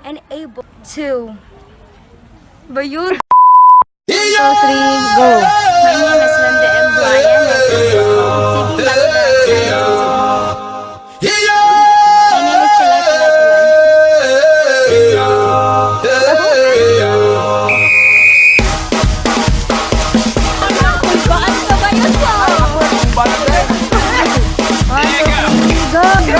and able to. Bayun! So, three, go! My name is Linda M. Bryan. I'm from TV Bachelor of Science. My name is Tilati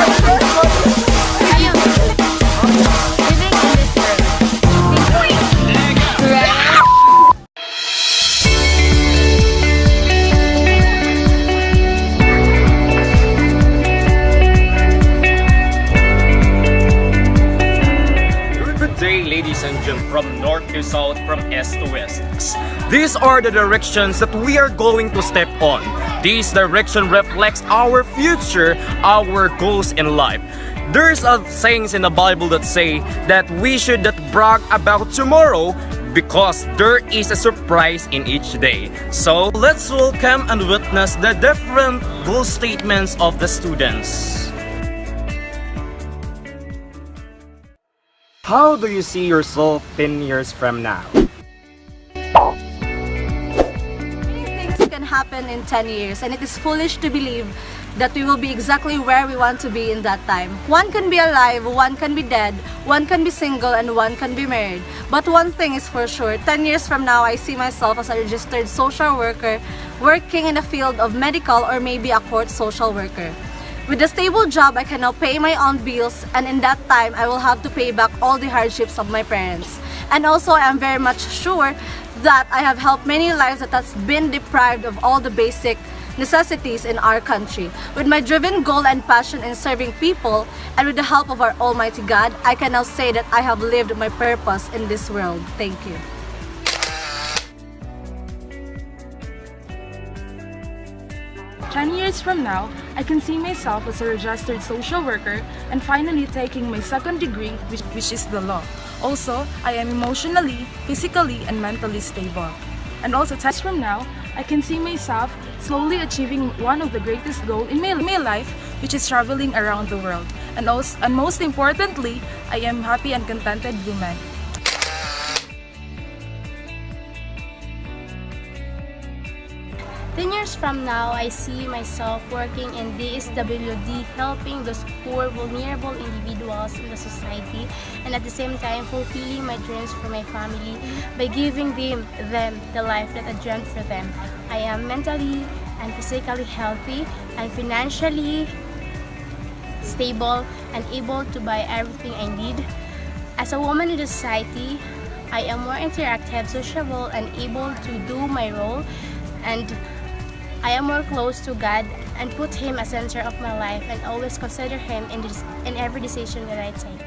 Good day, ladies and gentlemen, from north to south, from east to west. These are the directions that we are going to step on. This direction reflects our future, our goals in life. There's a sayings in the Bible that say that we should not brag about tomorrow because there is a surprise in each day. So let's welcome and witness the different goal statements of the students. How do you see yourself 10 years from now? Many things can happen in 10 years, and it is foolish to believe that we will be exactly where we want to be in that time. One can be alive, one can be dead, one can be single, and one can be married. But one thing is for sure, 10 years from now, I see myself as a registered social worker working in the field of medical or maybe a court social worker. With a stable job, I can now pay my own bills, and in that time, I will have to pay back all the hardships of my parents. And also, I am very much sure that I have helped many lives that has been deprived of all the basic necessities in our country. With my driven goal and passion in serving people, and with the help of our Almighty God, I can now say that I have lived my purpose in this world. Thank you. Ten years from now, I can see myself as a registered social worker and finally taking my second degree, which is the law. Also, I am emotionally, physically, and mentally stable. And also, 10 years from now, I can see myself slowly achieving one of the greatest goals in my life, which is traveling around the world. And most importantly, I am happy and contented woman. Years from now, I see myself working in DSWD, helping those poor, vulnerable individuals in the society, and at the same time fulfilling my dreams for my family by giving them the life that I dreamt for them. I am mentally and physically healthy and financially stable and able to buy everything I need. As a woman in the society, I am more interactive, sociable, and able to do my role, and I am more close to God and put Him as center of my life and always consider Him in every decision that I take.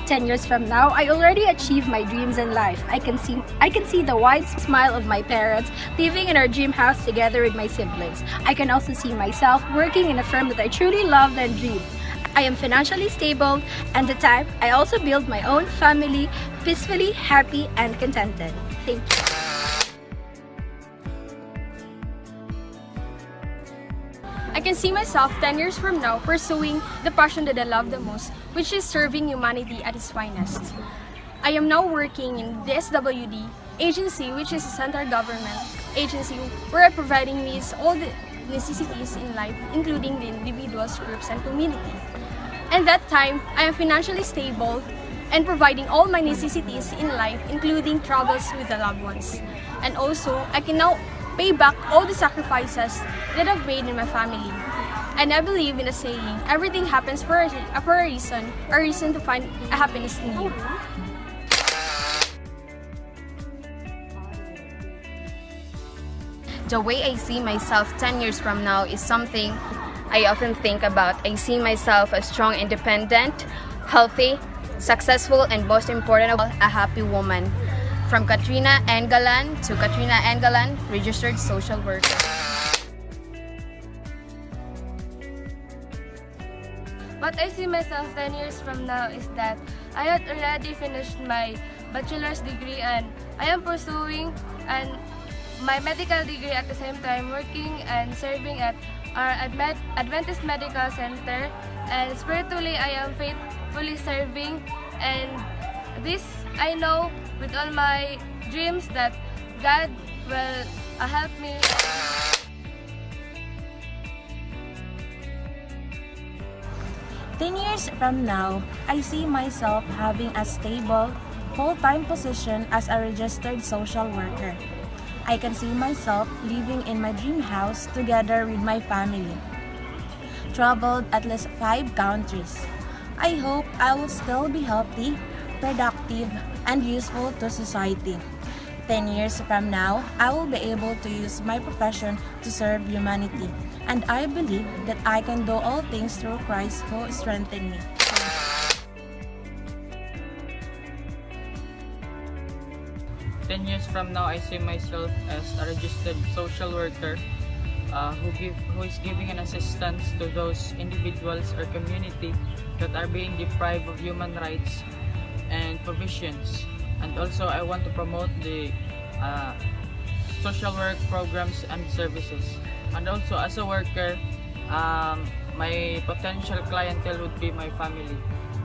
Ten years from now, I already achieved my dreams in life. I can see the wide smile of my parents living in our dream house together with my siblings. I can also see myself working in a firm that I truly loved and dreamed. I am financially stable, and the time I also build my own family, peacefully, happy, and contented. Thank you. I can see myself 10 years from now pursuing the passion that I love the most, which is serving humanity at its finest. I am now working in the SWD agency, which is a central government agency where I'm providing needs all the necessities in life, including the individuals, groups, and community. And that time, I am financially stable and providing all my necessities in life, including travels with the loved ones. And also, I can now pay back all the sacrifices that I've made in my family. And I believe in the saying, everything happens for a reason to find a happiness in you. The way I see myself 10 years from now is something I often think about. I see myself as strong, independent, healthy, successful, and most important of all, a happy woman. From Katrina Engalan to Katrina Engalan, registered social worker. What I see myself 10 years from now is that I had already finished my bachelor's degree and I am pursuing my medical degree at the same time, working and serving at our Adventist Medical Center, and spiritually I am faithfully serving, and this I know with all my dreams that God will help me. 10 years from now, I see myself having a stable, full-time position as a registered social worker. I can see myself living in my dream house together with my family. Traveled at least 5 countries. I hope I will still be healthy, productive, and useful to society. 10 years from now, I will be able to use my profession to serve humanity. And I believe that I can do all things through Christ who strengthens me. 10 years from now, I see myself as a registered social worker who is giving an assistance to those individuals or community that are being deprived of human rights and provisions. And also, I want to promote the social work programs and services. And also, as a worker, my potential clientele would be my family,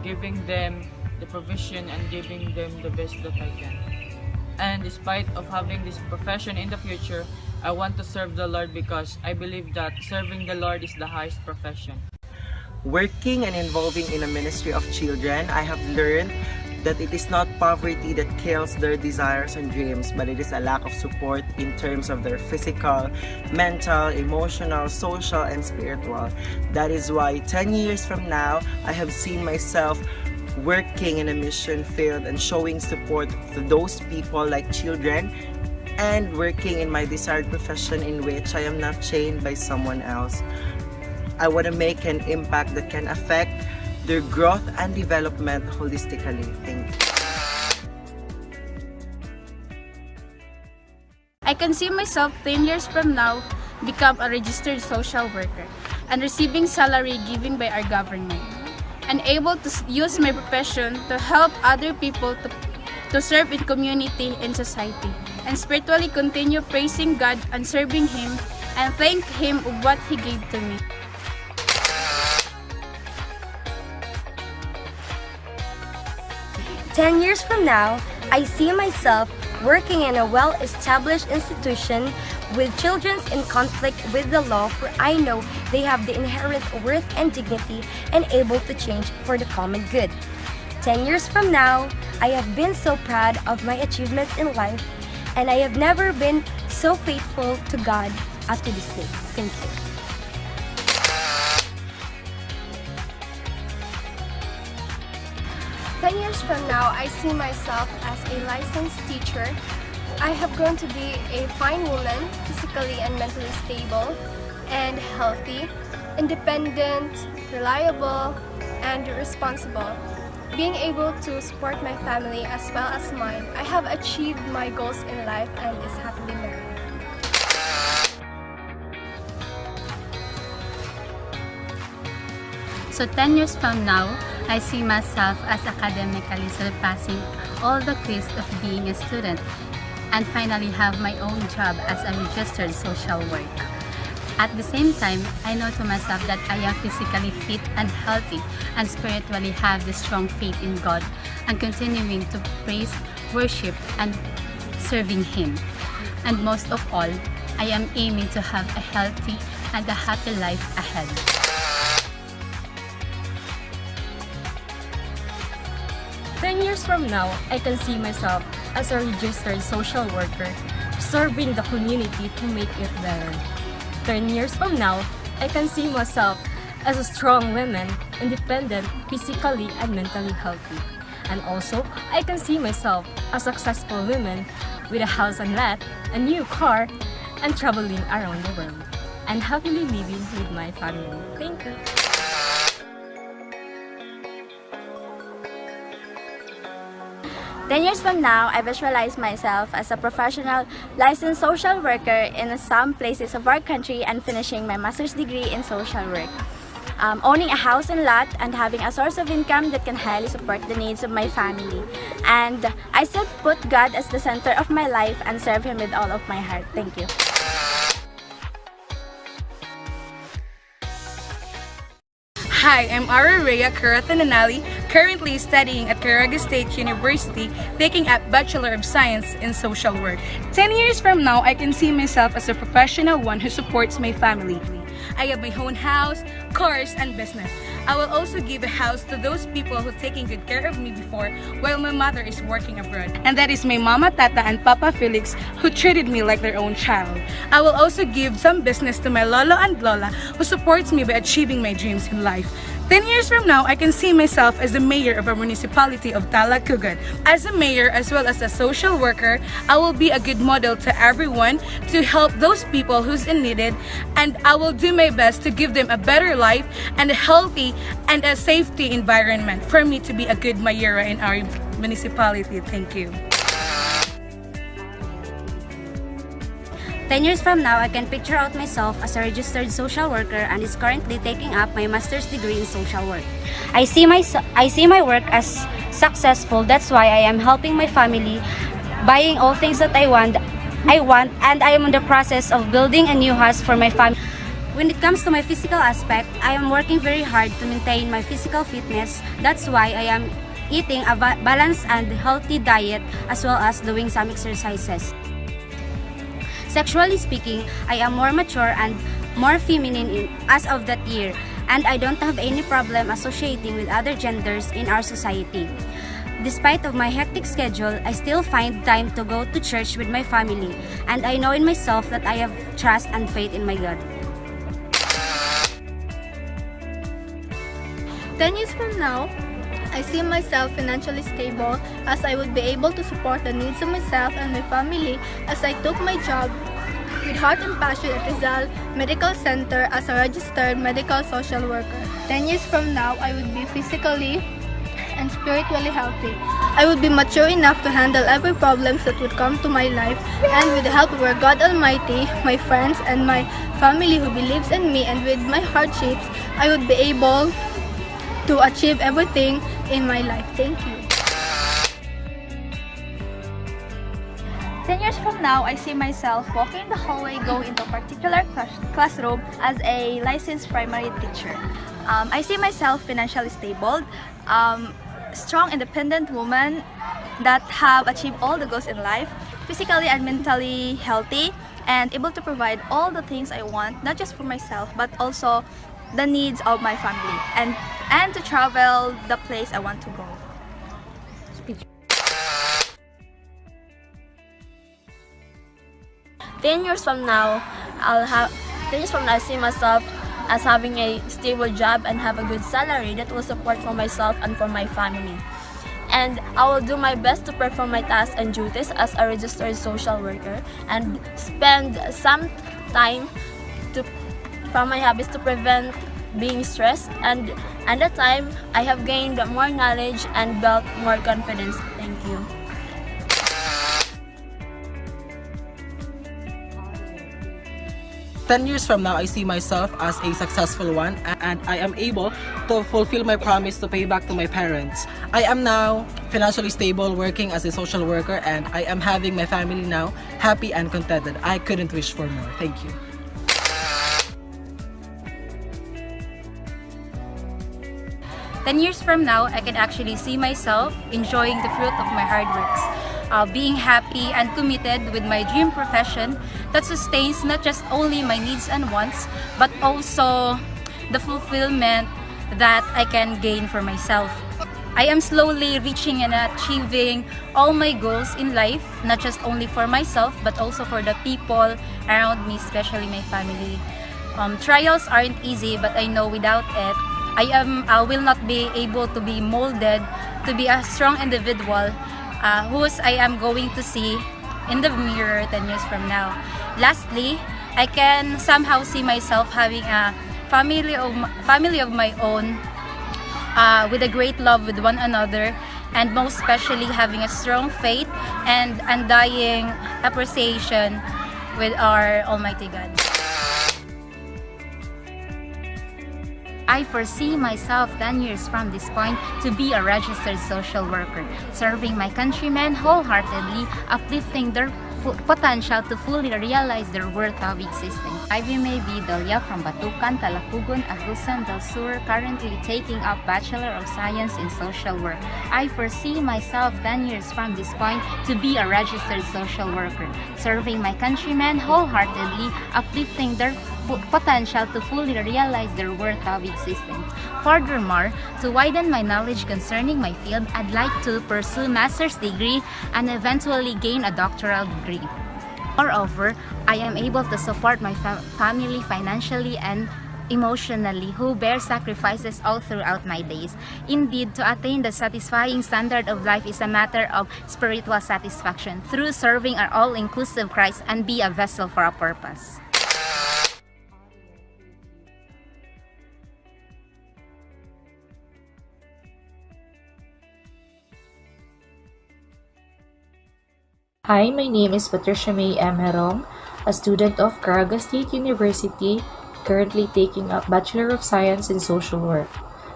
giving them the provision and giving them the best that I can. And despite of having this profession in the future, I want to serve the Lord because I believe that serving the Lord is the highest profession. Working and involving in a ministry of children, I have learned that it is not poverty that kills their desires and dreams, but it is a lack of support in terms of their physical, mental, emotional, social, and spiritual. That is why 10 years from now, I have seen myself working in a mission field and showing support to those people like children, and working in my desired profession in which I am not chained by someone else. I want to make an impact that can affect their growth and development holistically. Thank you. I can see myself 10 years from now become a registered social worker and receiving salary given by our government, and able to use my profession to help other people to serve in community and society, and spiritually continue praising God and serving Him and thank Him of what He gave to me. 10 years from now, I see myself working in a well-established institution with children in conflict with the law, for I know they have the inherent worth and dignity and able to change for the common good. 10 years from now, I have been so proud of my achievements in life, and I have never been so faithful to God up to this day. Thank you. 10 years from now, I see myself as a licensed teacher. I have grown to be a fine woman, physically and mentally stable and healthy, independent, reliable, and responsible. Being able to support my family as well as mine, I have achieved my goals in life and is happily married. So 10 years from now, I see myself as academically surpassing all the quiz of being a student and finally have my own job as a registered social worker. At the same time, I know to myself that I am physically fit and healthy and spiritually have the strong faith in God and continuing to praise, worship, and serving Him. And most of all, I am aiming to have a healthy and a happy life ahead. 10 years from now, I can see myself as a registered social worker, serving the community to make it better. 10 years from now, I can see myself as a strong woman, independent, physically and mentally healthy. And also, I can see myself a successful woman with a house and lot, a new car, and traveling around the world, and happily living with my family. Thank you. 10 years from now, I visualize myself as a professional licensed social worker in some places of our country and finishing my master's degree in social work. Owning a house and lot and having a source of income that can highly support the needs of my family. And I still put God as the center of my life and serve Him with all of my heart. Thank you. Hi, I'm Ara Rhea Karatananali, currently studying at Caraga State University, taking a Bachelor of Science in Social Work. 10 years from now, I can see myself as a professional one who supports my family. I have my own house, cars, and business. I will also give a house to those people who taking good care of me before while my mother is working abroad. And that is my Mama Tata and Papa Felix who treated me like their own child. I will also give some business to my Lolo and Lola who supports me by achieving my dreams in life. 10 years from now, I can see myself as the mayor of a municipality of Talacugan. As a mayor as well as a social worker, I will be a good model to everyone to help those people who's in needed, and I will do my best to give them a better life and a healthy and a safety environment for me to be a good mayor in our municipality. Thank you. 10 years from now, I can picture out myself as a registered social worker and is currently taking up my master's degree in social work. I see my work as successful. That's why I am helping my family, buying all things that I want, and I am in the process of building a new house for my family. When it comes to my physical aspect, I am working very hard to maintain my physical fitness. That's why I am eating a balanced and healthy diet as well as doing some exercises. Sexually speaking, I am more mature and more feminine as of that year, and I don't have any problem associating with other genders in our society. Despite of my hectic schedule, I still find time to go to church with my family, and I know in myself that I have trust and faith in my God. 10 years from now, I see myself financially stable as I would be able to support the needs of myself and my family as I took my job with heart and passion at Rizal Medical Center as a registered medical social worker. 10 years from now, I would be physically and spiritually healthy. I would be mature enough to handle every problems that would come to my life, and with the help of our God Almighty, my friends, and my family who believes in me, and with my hardships, I would be able to achieve everything in my life. Thank you. 10 years from now, I see myself walking the hallway going into a particular classroom as a licensed primary teacher. I see myself financially stable, strong independent woman that have achieved all the goals in life, physically and mentally healthy, and able to provide all the things I want, not just for myself, but also the needs of my family, and to travel the place I want to go. 10 years from now, I see myself as having a stable job and have a good salary that will support for myself and for my family. And I will do my best to perform my tasks and duties as a registered social worker and spend some time from my hobbies to prevent being stressed, and at that time I have gained more knowledge and built more confidence. Thank you. 10 years from now, I see myself as a successful one, and I am able to fulfill my promise to pay back to my parents. I am now financially stable, working as a social worker, and I am having my family now happy and contented. I couldn't wish for more. Thank you. 10 years from now, I can actually see myself enjoying the fruit of my hard works, being happy and committed with my dream profession that sustains not just only my needs and wants, but also the fulfillment that I can gain for myself. I am slowly reaching and achieving all my goals in life, not just only for myself, but also for the people around me, especially my family. Trials aren't easy, but I know without it, I will not be able to be molded to be a strong individual whose I am going to see in the mirror 10 years from now. Lastly, I can somehow see myself having a family of my own with a great love with one another, and most especially having a strong faith and undying appreciation with our Almighty God. I foresee myself 10 years from this point to be a registered social worker, serving my countrymen wholeheartedly, uplifting their potential to fully realize their worth of existence. I may be Delia from Batucan, Talapugon, Agusan del Sur, currently taking up Bachelor of Science in Social Work. I foresee myself 10 years from this point to be a registered social worker, serving my countrymen wholeheartedly, uplifting their potential to fully realize their worth of existence. Furthermore, to widen my knowledge concerning my field, I'd like to pursue master's degree and eventually gain a doctoral degree. Moreover, I am able to support my family financially and emotionally, who bear sacrifices all throughout my days. Indeed, to attain the satisfying standard of life is a matter of spiritual satisfaction through serving our all-inclusive Christ and be a vessel for a purpose. Hi, my name is Patricia May M. Herong, a student of Caraga State University, currently taking up Bachelor of Science in Social Work.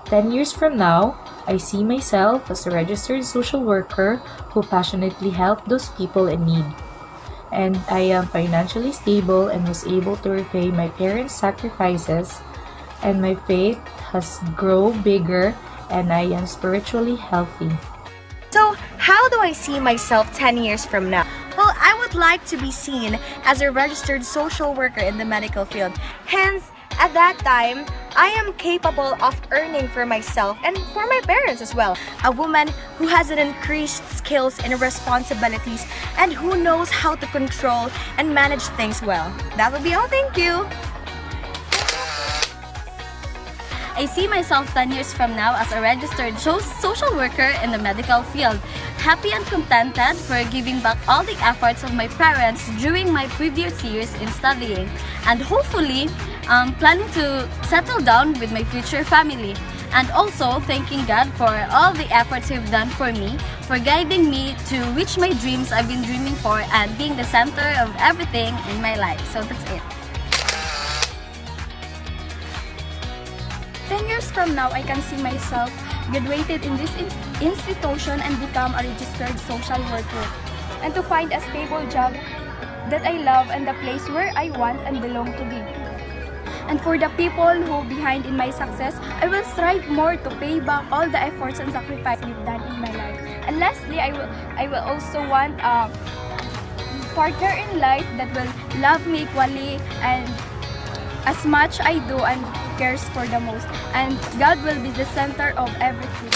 10 years from now, I see myself as a registered social worker who passionately help those people in need. And I am financially stable and was able to repay my parents' sacrifices, and my faith has grown bigger and I am spiritually healthy. So, how do I see myself 10 years from now? Well, I would like to be seen as a registered social worker in the medical field. Hence, at that time, I am capable of earning for myself and for my parents as well. A woman who has an increased skills and responsibilities and who knows how to control and manage things well. That would be all. Thank you. I see myself 10 years from now as a registered social worker in the medical field, happy and contented for giving back all the efforts of my parents during my previous years in studying, and hopefully planning to settle down with my future family. And also thanking God for all the efforts He've done for me, for guiding me to reach my dreams I've been dreaming for and being the center of everything in my life. So that's it. 10 years from now, I can see myself graduated in this institution and become a registered social worker, and to find a stable job that I love and the place where I want and belong to be. And for the people who behind in my success, I will strive more to pay back all the efforts and sacrifice we've done in my life. And lastly, I will also want a partner in life that will love me equally and as much I do and cares for the most, and God will be the center of everything.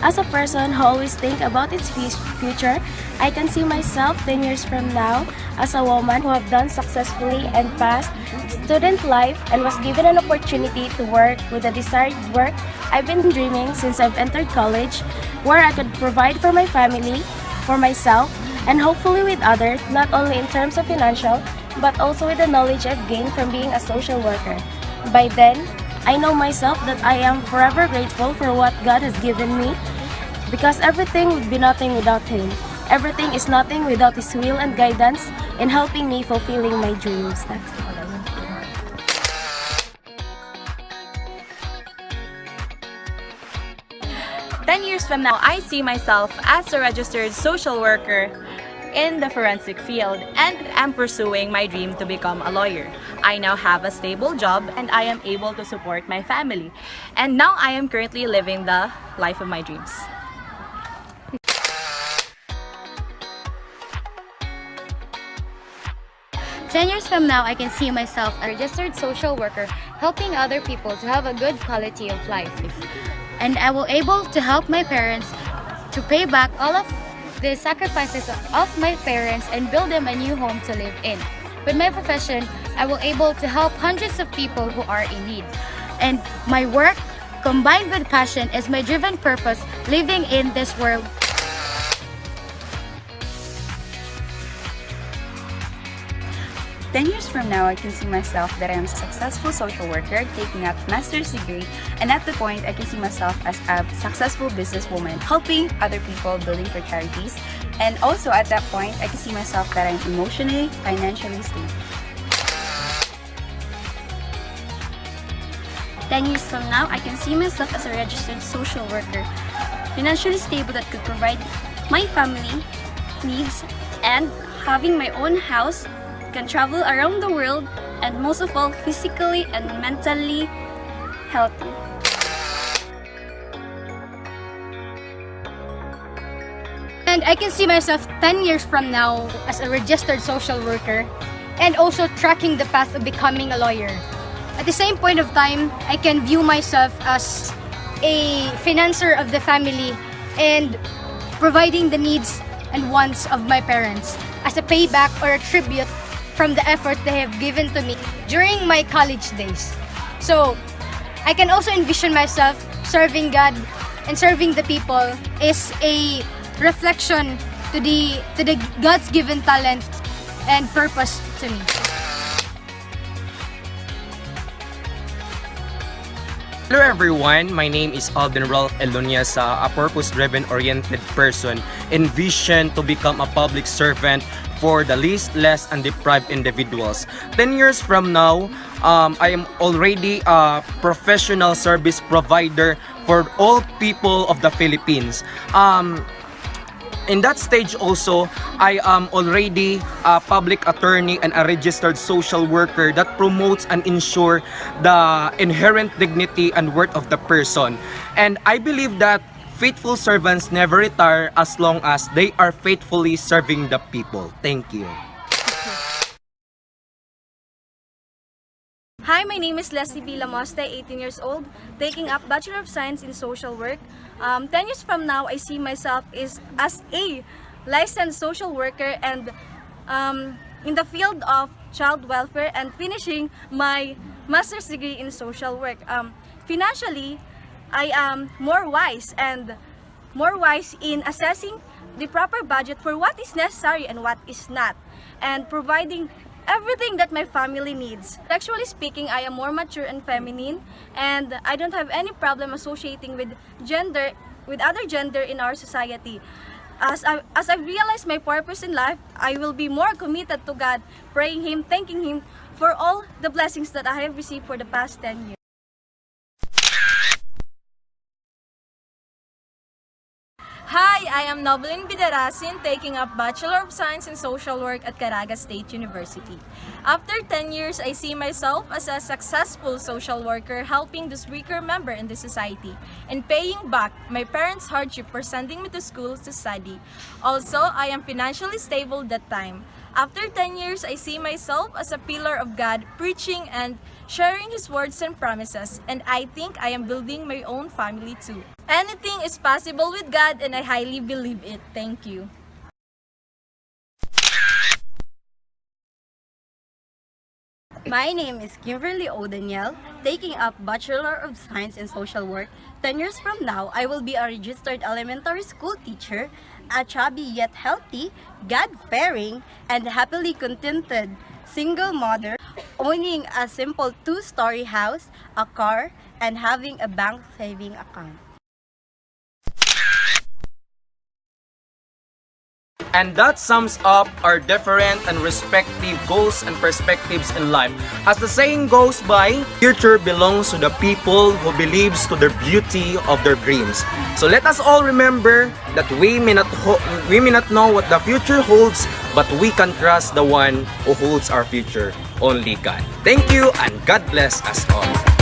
As a person who always think about its future, I can see myself 10 years from now as a woman who have done successfully and passed student life and was given an opportunity to work with the desired work I've been dreaming since I've entered college, where I could provide for my family, for myself, and hopefully with others, not only in terms of financial, but also with the knowledge I've gained from being a social worker. By then, I know myself that I am forever grateful for what God has given me, because everything would be nothing without Him. Everything is nothing without His will and guidance in helping me fulfilling my dreams. That's all. 10 years from now, I see myself as a registered social worker in the forensic field and am pursuing my dream to become a lawyer. I now have a stable job and I am able to support my family. And now I am currently living the life of my dreams. Ten years from now, I can see myself a registered social worker helping other people to have a good quality of life. And I will able to help my parents to pay back all of the sacrifices of my parents and build them a new home to live in. With my profession, I will able to help hundreds of people who are in need. And my work, combined with passion, is my driven purpose living in this world. 10 years from now, I can see myself that I am a successful social worker taking up master's degree, and at the point, I can see myself as a successful businesswoman helping other people, building for charities, and also at that point, I can see myself that I'm emotionally, financially stable. 10 years from now, I can see myself as a registered social worker, financially stable that could provide my family needs, and having my own house, can travel around the world, and most of all, physically and mentally healthy. And I can see myself 10 years from now as a registered social worker and also tracking the path of becoming a lawyer. At the same point of time, I can view myself as a financer of the family and providing the needs and wants of my parents as a payback or a tribute from the effort they have given to me during my college days. So I can also envision myself serving God and serving the people is a reflection to the God's given talent and purpose to me. Hello everyone, my name is Alvin Ralph Eluniasa, a purpose-driven oriented person envisioned to become a public servant for the least, less, and deprived individuals. 10 years from now, I am already a professional service provider for all people of the Philippines. In that stage also, I am already a public attorney and a registered social worker that promotes and ensure the inherent dignity and worth of the person. And I believe that faithful servants never retire as long as they are faithfully serving the people. Thank you. Hi, my name is Leslie B. Lamoste, 18 years old, taking up Bachelor of Science in Social Work. 10 years from now, I see myself as a licensed social worker and in the field of child welfare and finishing my master's degree in social work. Financially, I am more wise in assessing the proper budget for what is necessary and what is not, and providing everything that my family needs. Sexually speaking, I am more mature and feminine, and I don't have any problem associating with other gender in our society. As I realize my purpose in life, I will be more committed to God, praying Him, thanking Him for all the blessings that I have received for the past 10 years. Hi, I am Novelyn Bidarasin, taking up Bachelor of Science in Social Work at Caraga State University. After 10 years, I see myself as a successful social worker helping this weaker member in the society and paying back my parents' hardship for sending me to school to study. Also, I am financially stable that time. After 10 years, I see myself as a pillar of God, preaching and sharing His words and promises, and I think I am building my own family too. Anything is possible with God, and I highly believe it. Thank you. My name is Kimberly O'Daniel, taking up Bachelor of Science in Social Work. 10 years from now, I will be a registered elementary school teacher, a chubby yet healthy, God-fearing, and happily contented single mother, owning a simple 2-story house, a car, and having a bank saving account. And that sums up our different and respective goals and perspectives in life. As the saying goes by, future belongs to the people who believes to the beauty of their dreams. So let us all remember that we may not know what the future holds, but we can trust the one who holds our future, only God. Thank you and God bless us all.